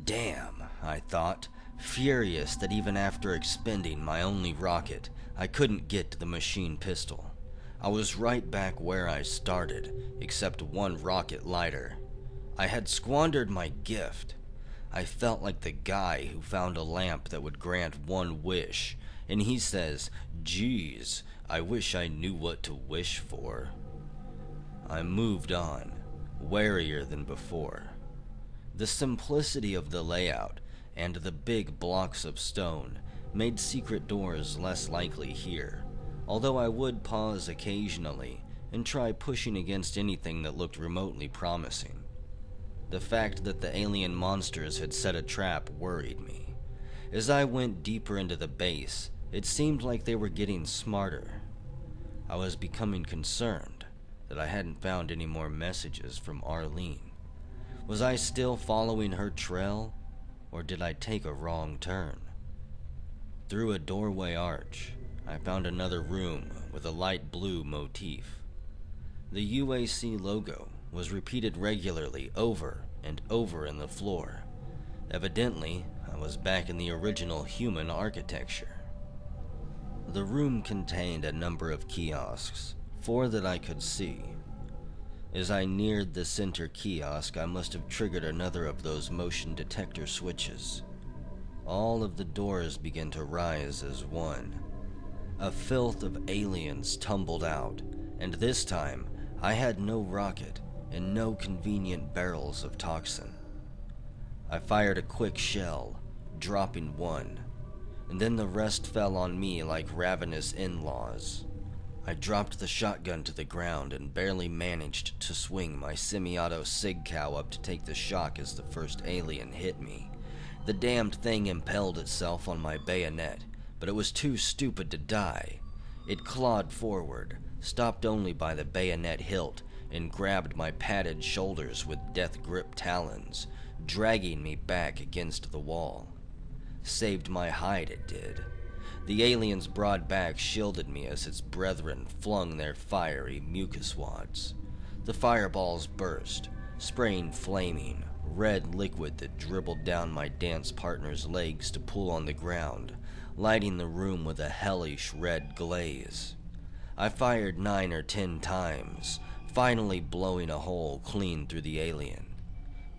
Damn, I thought, furious that even after expending my only rocket, I couldn't get to the machine pistol. I was right back where I started, except one rocket lighter. I had squandered my gift. I felt like the guy who found a lamp that would grant one wish, and he says, "Geez, I wish I knew what to wish for." I moved on, warier than before. The simplicity of the layout and the big blocks of stone made secret doors less likely here, although I would pause occasionally and try pushing against anything that looked remotely promising. The fact that the alien monsters had set a trap worried me. As I went deeper into the base, it seemed like they were getting smarter. I was becoming concerned that I hadn't found any more messages from Arlene. Was I still following her trail, or did I take a wrong turn? Through a doorway arch, I found another room with a light blue motif. The UAC logo was repeated regularly over and over in the floor. Evidently, I was back in the original human architecture. The room contained a number of kiosks, 4 that I could see. As I neared the center kiosk, I must have triggered another of those motion detector switches. All of the doors began to rise as one. A filth of aliens tumbled out, and this time I had no rocket and no convenient barrels of toxin. I fired a quick shell, dropping one, and then the rest fell on me like ravenous in-laws. I dropped the shotgun to the ground and barely managed to swing my semi-auto sig cow up to take the shock as the first alien hit me. The damned thing impaled itself on my bayonet, but it was too stupid to die. It clawed forward, stopped only by the bayonet hilt, and grabbed my padded shoulders with death-grip talons, dragging me back against the wall. Saved my hide, it did. The alien's broad back shielded me as its brethren flung their fiery mucus wads. The fireballs burst, spraying flaming, red liquid that dribbled down my dance partner's legs to pool on the ground, lighting the room with a hellish red glaze. I fired 9 or 10 times, finally blowing a hole clean through the alien.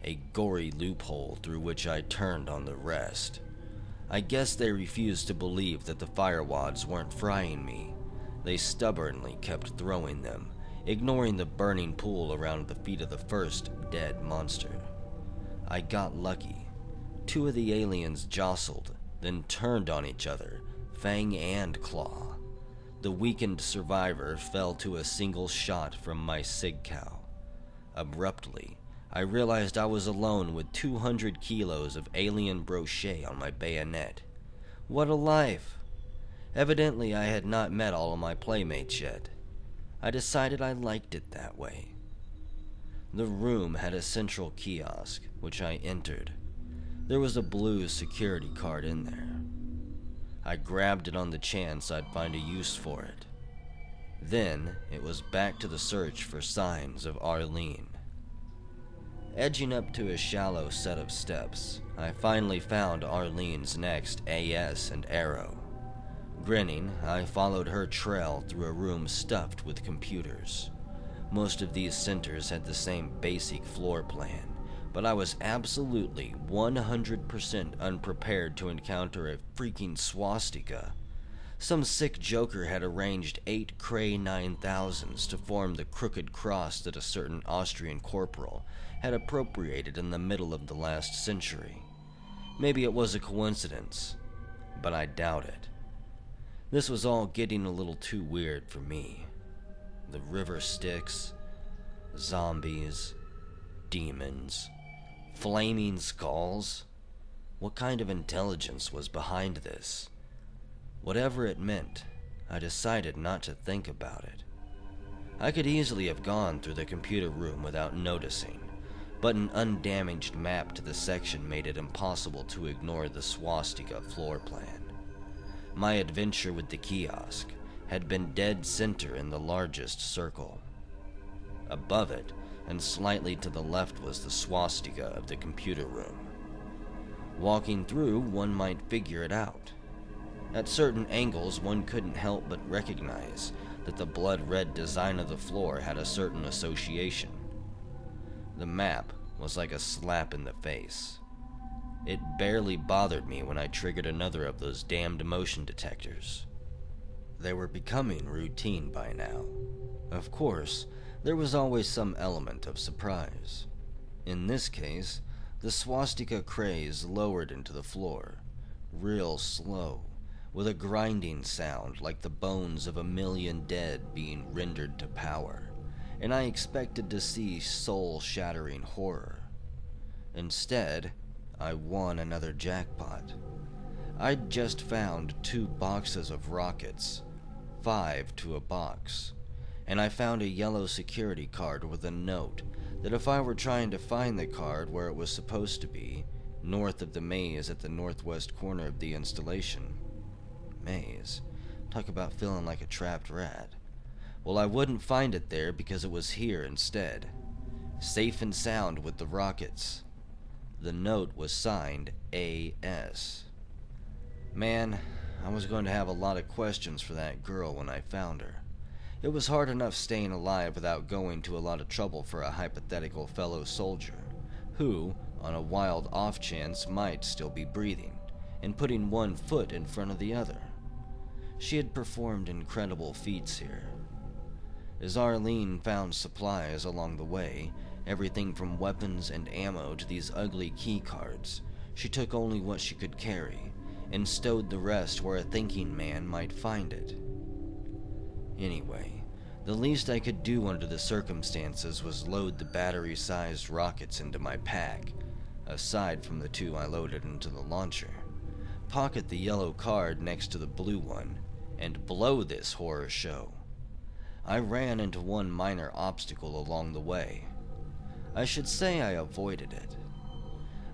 A gory loophole through which I turned on the rest. I guess they refused to believe that the firewads weren't frying me. They stubbornly kept throwing them, ignoring the burning pool around the feet of the first dead monster. I got lucky. 2 of the aliens jostled, then turned on each other, fang and claw. The weakened survivor fell to a single shot from my sig cow. Abruptly, I realized I was alone with 200 kilos of alien brochet on my bayonet. What a life! Evidently, I had not met all of my playmates yet. I decided I liked it that way. The room had a central kiosk, which I entered. There was a blue security card in there. I grabbed it on the chance I'd find a use for it. Then, it was back to the search for signs of Arlene. Edging up to a shallow set of steps, I finally found Arlene's next AS and arrow. Grinning, I followed her trail through a room stuffed with computers. Most of these centers had the same basic floor plan, but I was absolutely 100% unprepared to encounter a freaking swastika. Some sick joker had arranged 8 Cray 9000s to form the crooked cross that a certain Austrian corporal had appropriated in the middle of the last century. Maybe it was a coincidence, but I doubt it. This was all getting a little too weird for me. The river Styx, zombies, demons, flaming skulls. What kind of intelligence was behind this? Whatever it meant, I decided not to think about it. I could easily have gone through the computer room without noticing, but an undamaged map to the section made it impossible to ignore the swastika floor plan. My adventure with the kiosk had been dead center in the largest circle. Above it, and slightly to the left, was the swastika of the computer room. Walking through, one might figure it out. At certain angles, one couldn't help but recognize that the blood-red design of the floor had a certain association. The map was like a slap in the face. It barely bothered me when I triggered another of those damned motion detectors. They were becoming routine by now. Of course, there was always some element of surprise. In this case, the swastika craze lowered into the floor, real slow, with a grinding sound like the bones of a million dead being rendered to power, and I expected to see soul-shattering horror. Instead, I won another jackpot. I'd just found 2 boxes of rockets, 5 to a box, and I found a yellow security card with a note that if I were trying to find the card where it was supposed to be, north of the maze at the northwest corner of the installation. Maze. Talk about feeling like a trapped rat. Well, I wouldn't find it there because it was here instead. Safe and sound with the rockets. The note was signed A.S. Man, I was going to have a lot of questions for that girl when I found her. It was hard enough staying alive without going to a lot of trouble for a hypothetical fellow soldier, who, on a wild off chance, might still be breathing, and putting one foot in front of the other. She had performed incredible feats here. As Arlene found supplies along the way, everything from weapons and ammo to these ugly key cards, she took only what she could carry, and stowed the rest where a thinking man might find it. Anyway, the least I could do under the circumstances was load the battery-sized rockets into my pack, aside from the 2 I loaded into the launcher, pocket the yellow card next to the blue one, and blow this horror show. I ran into one minor obstacle along the way. I should say I avoided it.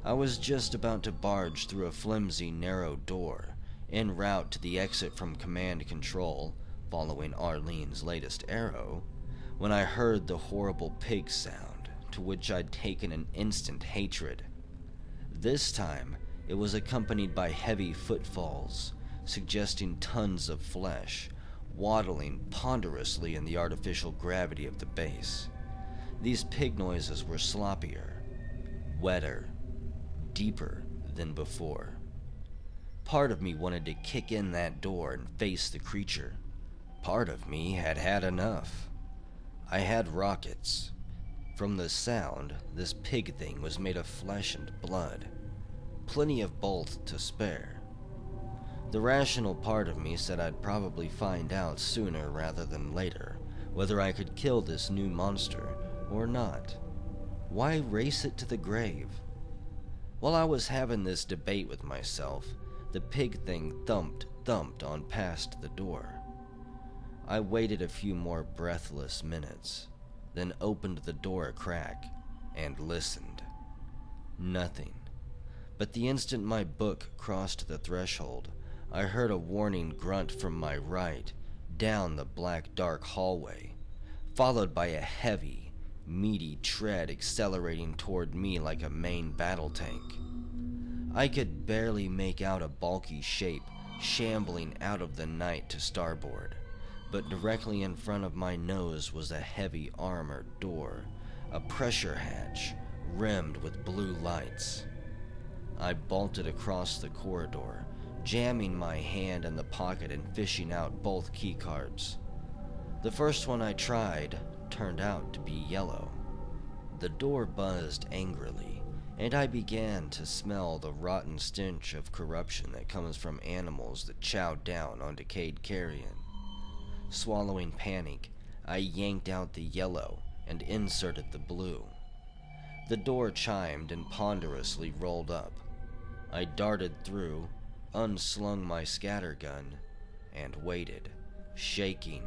I was just about to barge through a flimsy, narrow door, en route to the exit from command control, following Arlene's latest arrow, when I heard the horrible pig sound, to which I'd taken an instant hatred. This time, it was accompanied by heavy footfalls, suggesting tons of flesh, waddling ponderously in the artificial gravity of the base. These pig noises were sloppier, wetter, deeper than before. Part of me wanted to kick in that door and face the creature. Part of me had had enough. I had rockets. From the sound, this pig thing was made of flesh and blood. Plenty of both to spare. The rational part of me said I'd probably find out sooner rather than later whether I could kill this new monster or not. Why race it to the grave? While I was having this debate with myself, the pig thing thumped on past the door. I waited a few more breathless minutes, then opened the door a crack and listened. Nothing. But the instant my book crossed the threshold, I heard a warning grunt from my right, down the black dark hallway, followed by a heavy, meaty tread accelerating toward me like a main battle tank. I could barely make out a bulky shape shambling out of the night to starboard, but directly in front of my nose was a heavy armored door, a pressure hatch rimmed with blue lights. I bolted across the corridor, jamming my hand in the pocket and fishing out both key cards. The first one I tried turned out to be yellow. The door buzzed angrily, and I began to smell the rotten stench of corruption that comes from animals that chow down on decayed carrion. Swallowing panic, I yanked out the yellow and inserted the blue. The door chimed and ponderously rolled up. I darted through, unslung my scattergun, and waited, shaking,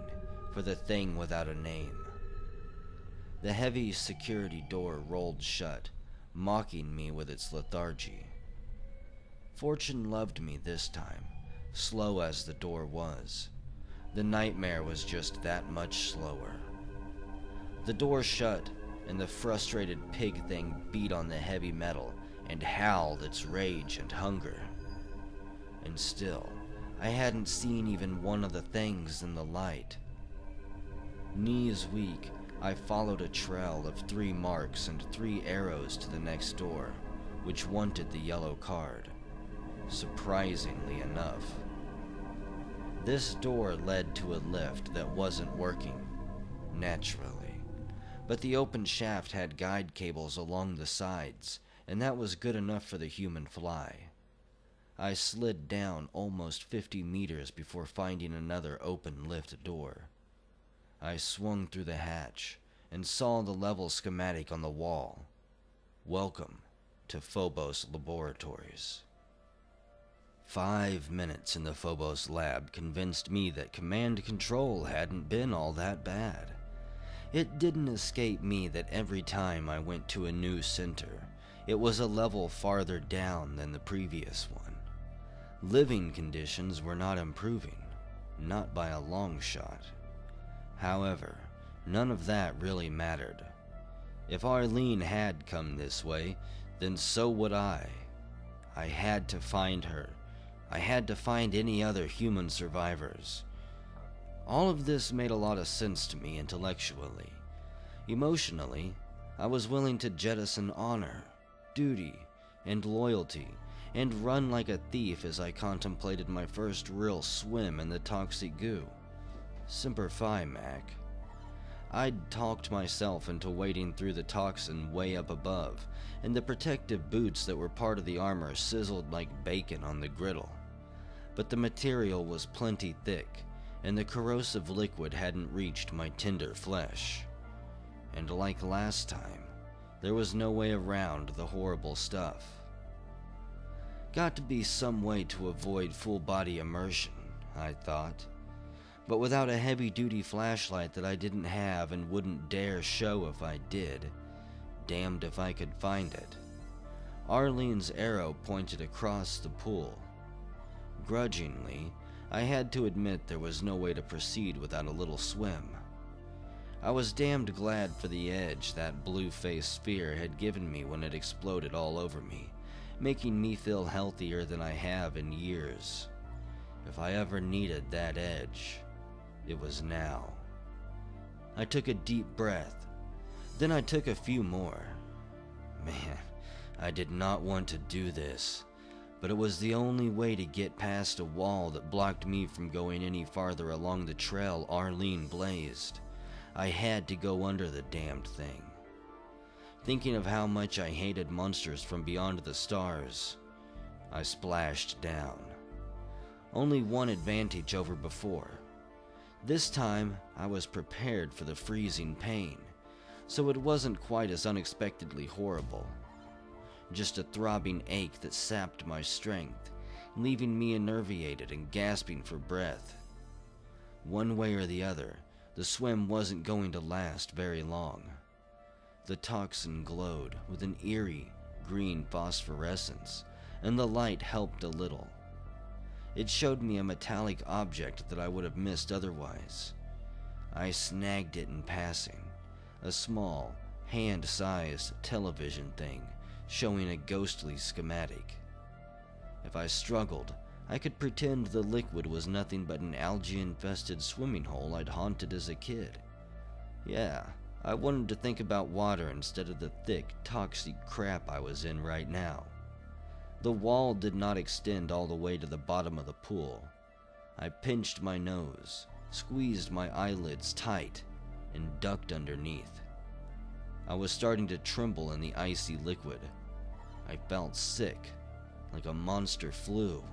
for the thing without a name. The heavy security door rolled shut, mocking me with its lethargy. Fortune loved me this time, slow as the door was. The nightmare was just that much slower. The door shut, and the frustrated pig thing beat on the heavy metal and howled its rage and hunger. And still, I hadn't seen even one of the things in the light. Knees weak, I followed a trail of 3 marks and 3 arrows to the next door, which wanted the yellow card. Surprisingly enough. This door led to a lift that wasn't working, naturally, but the open shaft had guide cables along the sides, and that was good enough for the human fly. I slid down almost 50 meters before finding another open lift door. I swung through the hatch and saw the level schematic on the wall. Welcome to Phobos Laboratories. 5 minutes in the Phobos lab convinced me that command control hadn't been all that bad. It didn't escape me that every time I went to a new center, it was a level farther down than the previous one. Living conditions were not improving, not by a long shot. However, none of that really mattered. If Arlene had come this way, then so would I. I had to find her. I had to find any other human survivors. All of this made a lot of sense to me intellectually. Emotionally, I was willing to jettison honor, duty, and loyalty, and run like a thief as I contemplated my first real swim in the toxic goo. Semper Fi, Mac. I'd talked myself into wading through the toxin way up above, and the protective boots that were part of the armor sizzled like bacon on the griddle. But the material was plenty thick, and the corrosive liquid hadn't reached my tender flesh. And like last time, there was no way around the horrible stuff. Got to be some way to avoid full-body immersion, I thought. But without a heavy-duty flashlight that I didn't have and wouldn't dare show if I did, damned if I could find it. Arlene's arrow pointed across the pool. Grudgingly, I had to admit there was no way to proceed without a little swim. I was damned glad for the edge that blue-faced sphere had given me when it exploded all over me, making me feel healthier than I have in years. If I ever needed that edge, it was now. I took a deep breath. Then I took a few more. Man, I did not want to do this, but it was the only way to get past a wall that blocked me from going any farther along the trail Arlene blazed. I had to go under the damned thing. Thinking of how much I hated monsters from beyond the stars, I splashed down. Only one advantage over before. This time, I was prepared for the freezing pain, so it wasn't quite as unexpectedly horrible. Just a throbbing ache that sapped my strength, leaving me enervated and gasping for breath. One way or the other, the swim wasn't going to last very long. The toxin glowed with an eerie green phosphorescence, and the light helped a little. It showed me a metallic object that I would have missed otherwise. I snagged it in passing, a small, hand-sized television thing showing a ghostly schematic. If I struggled, I could pretend the liquid was nothing but an algae-infested swimming hole I'd haunted as a kid. Yeah, I wanted to think about water instead of the thick, toxic crap I was in right now. The wall did not extend all the way to the bottom of the pool. I pinched my nose, squeezed my eyelids tight, and ducked underneath. I was starting to tremble in the icy liquid. I felt sick, like a monster flu.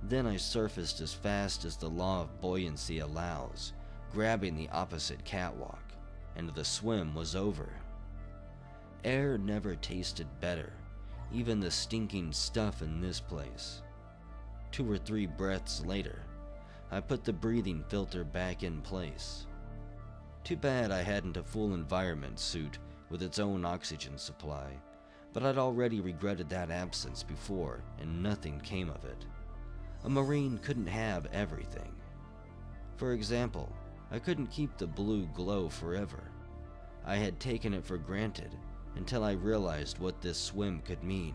Then I surfaced as fast as the law of buoyancy allows, grabbing the opposite catwalk, and the swim was over. Air never tasted better, even the stinking stuff in this place. 2 or 3 breaths later, I put the breathing filter back in place. Too bad I hadn't a full environment suit with its own oxygen supply, but I'd already regretted that absence before and nothing came of it. A Marine couldn't have everything. For example, I couldn't keep the blue glow forever. I had taken it for granted, until I realized what this swim could mean.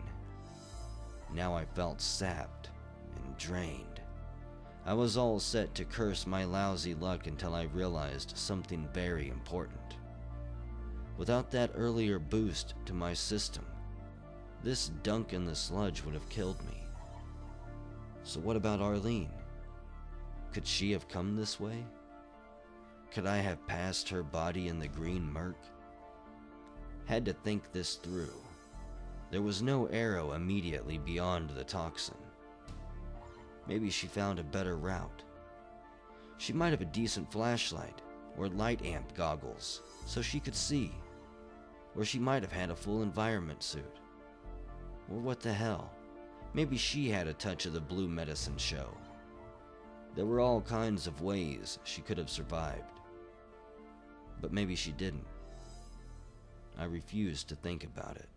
Now I felt sapped and drained. I was all set to curse my lousy luck until I realized something very important. Without that earlier boost to my system, this dunk in the sludge would have killed me. So what about Arlene? Could she have come this way? Could I have passed her body in the green murk? Had to think this through. There was no arrow immediately beyond the toxin. Maybe she found a better route. She might have a decent flashlight or light amp goggles so she could see. Or she might have had a full environment suit. Or what the hell? Maybe she had a touch of the blue medicine show. There were all kinds of ways she could have survived. But maybe she didn't. I refused to think about it.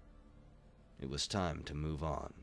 It was time to move on.